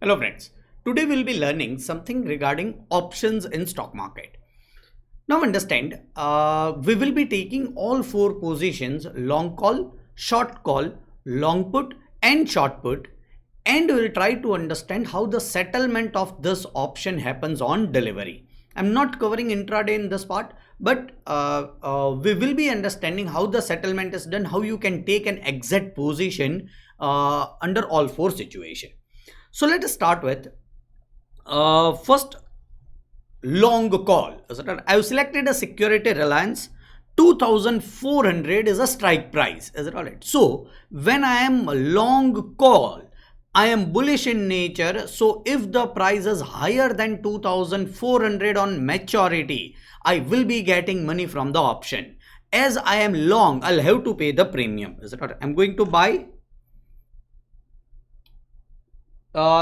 Hello friends, today we'll be learning something regarding options in stock market. Now understand, we will be taking all four positions: long call, long put and short put, and we'll try to understand how the settlement of this option happens on delivery. I'm not covering intraday in this part, but we will be understanding how the settlement is done, how you can take an exit position under all four situations. So let us start with first long call. I have selected a security Reliance. 2400 is a strike price. Is it all right? So when I am long call, I am bullish in nature. So if the price is higher than 2400 on maturity, I will be getting money from the option. As I am long, I'll have to pay the premium. Is it all right? I'm going to buy.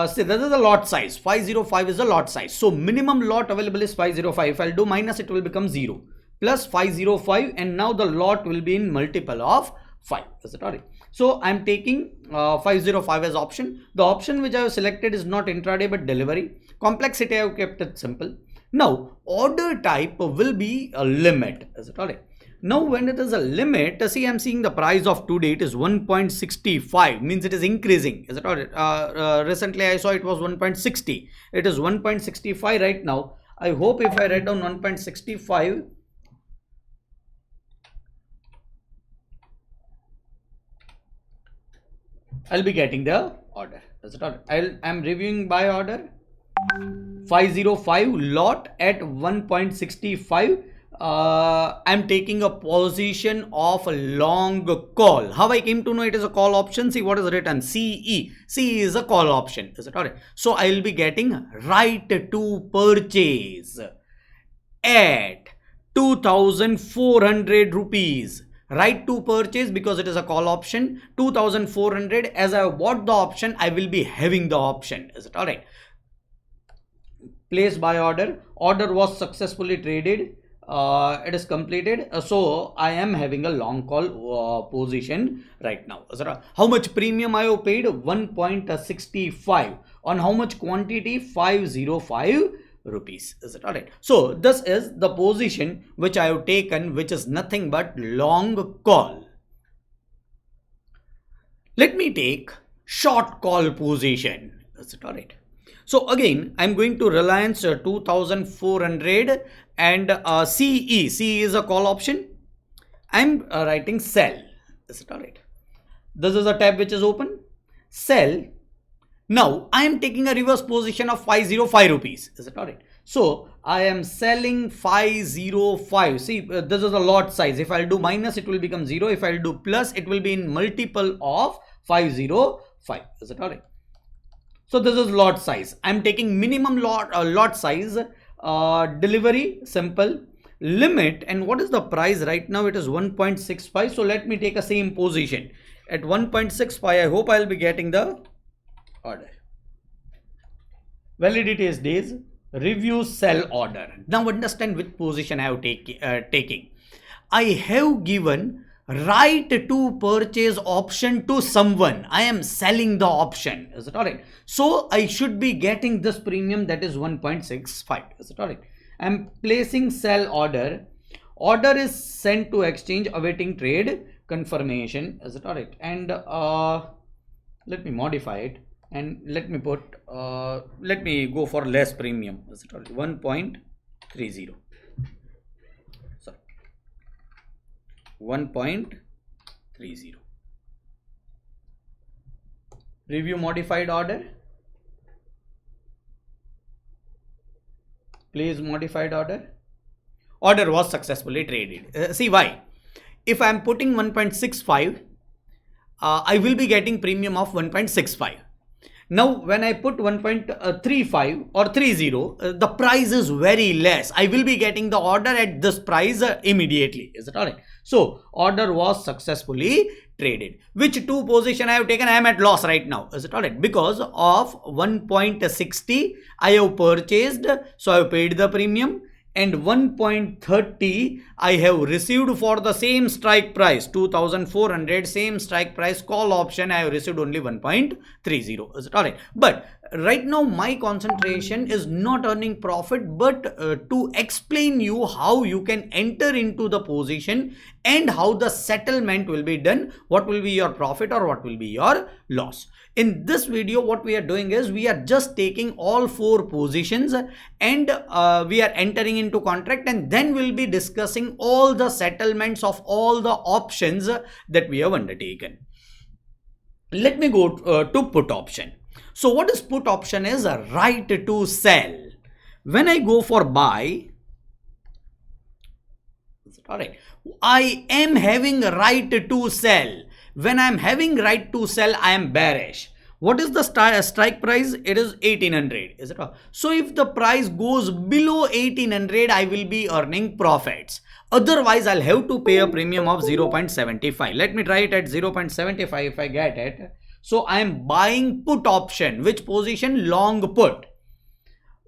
See, this is the lot size. 505 is the lot size. So minimum lot available is 505. If I'll do minus, it will become 0. Plus 505, and now the lot will be in multiple of 5. Is it alright? So I'm taking 505 as option. The option which I have selected is not intraday but delivery. Complexity I have kept it simple. Now order type will be a limit. Is it alright? Now when it is a limit, see, I'm seeing the price of today, it is 1.65, means it is increasing. Is it all right? Recently I saw it was 1.60. It is 1.65 right now. I hope if I write down 1.65, I'll be getting the order. Is it all right? I'm reviewing by order. 505 lot at 1.65. I'm taking a position of a long call. How I came to know it is a call option? See what is written, CE. CE is a call option. Is it alright? So I will be getting right to purchase at 2400 rupees. Right to purchase, because it is a call option, 2400. As I bought the option, I will be having the option. Is it alright? Place buy order. Order was successfully traded. It is completed. So I am having a long call position right now. How much premium I have paid? 1.65. On how much quantity? 505 rupees. Is it all right? So this is the position which I have taken, which is nothing but long call. Let me take short call position. Is it all right? So again, I'm going to Reliance 2400 and CE. CE is a call option. I'm writing sell. Is it alright? This is a tab which is open. Sell. Now I am taking a reverse position of 505 rupees. Is it alright? So I am selling 505. See, this is a lot size. If I'll do minus, it will become 0. If I'll do plus, it will be in multiple of 505. Is it alright? So this is lot size. I'm taking minimum lot size. Delivery simple, limit, and what is the price right now? It is 1.65. So let me take a same position at 1.65. I hope I'll be getting the order. Validity is days. Review sell order. Now understand which position I have taking. I have given right to purchase option to someone. I am selling the option. Is it alright? So I should be getting this premium, that is 1.65. Is it alright? I am placing sell order. Order is sent to exchange awaiting trade confirmation. Is it alright? And let me modify it and let me put let me go for less premium. Is it alright? 1.30. 1.30. Review modified order. Place modified order. Order was successfully traded. See why? If I am putting 1.65, I will be getting premium of 1.65. Now when I put 1.35 or 30, the price is very less. I will be getting the order at this price immediately. Is it alright? So order was successfully traded. Which two position I have taken? I am at loss right now. Is it alright? Because of 1.60 I have purchased, so I have paid the premium, and 1.30 I have received for the same strike price, 2400, same strike price call option. I have received only 1.30. Is it alright? But right now my concentration is not earning profit, but to explain you how you can enter into the position and how the settlement will be done, what will be your profit or what will be your loss. In this video, what we are doing is we are just taking all 4 positions and we are entering into contract, and then we'll be discussing all the settlements of all the options that we have undertaken. Let me go to put option. So what is put option is a right to sell. When I go for buy, all right, I am having right to sell. When I am having right to sell, I am bearish. What is the strike price? It is 1800. Is it? So if the price goes below 1800, I will be earning profits. Otherwise, I'll have to pay a premium of 0.75. Let me try it at 0.75 if I get it. So I am buying put option. Which position? Long put.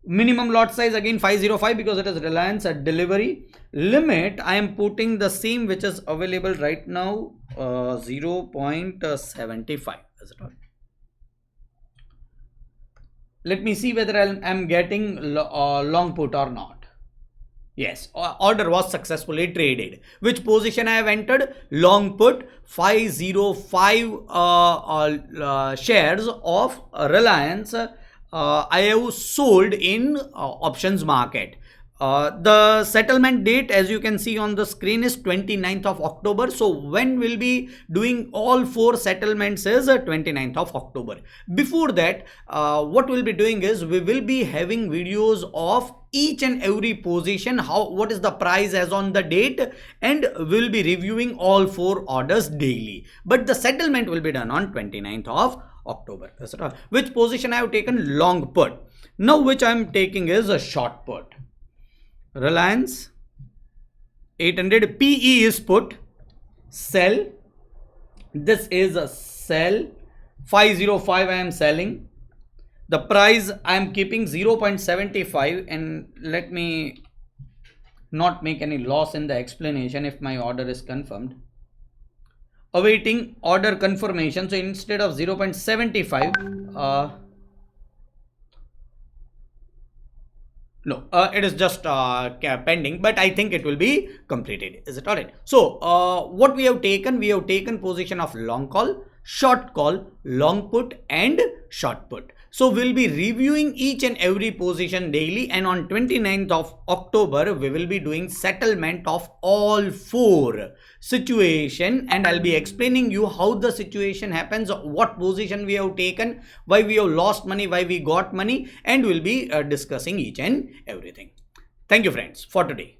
Minimum lot size again 505 because it is Reliance at delivery. Limit I am putting the same which is available right now, 0.75. Is it all? Let me see whether I'm getting long put or not. Yes, order was successfully traded. Which position I have entered? Long put 505 shares of Reliance. I have sold in options market. The settlement date, as you can see on the screen, is 29th of October. So when we'll be doing all 4 settlements is 29th of October. Before that, what we'll be doing is we will be having videos of each and every position, what is the price as on the date, and we'll be reviewing all 4 orders daily. But the settlement will be done on 29th of October. Which position I have taken? Long put. Now which I am taking is a short put. Reliance 800 PE is put, sell. This is a sell. 505 I am selling. The price I am keeping 0.75, and let me not make any loss in the explanation if my order is confirmed. Awaiting order confirmation. So instead of 0.75, no, it is just pending, but I think it will be completed. Is it all right? So what we have taken position of long call, short call, long put and short put. So we'll be reviewing each and every position daily, and on 29th of October we will be doing settlement of all 4 situation, and I'll be explaining you how the situation happens, what position we have taken, why we have lost money, why we got money, and we'll be discussing each and everything. Thank you friends for today.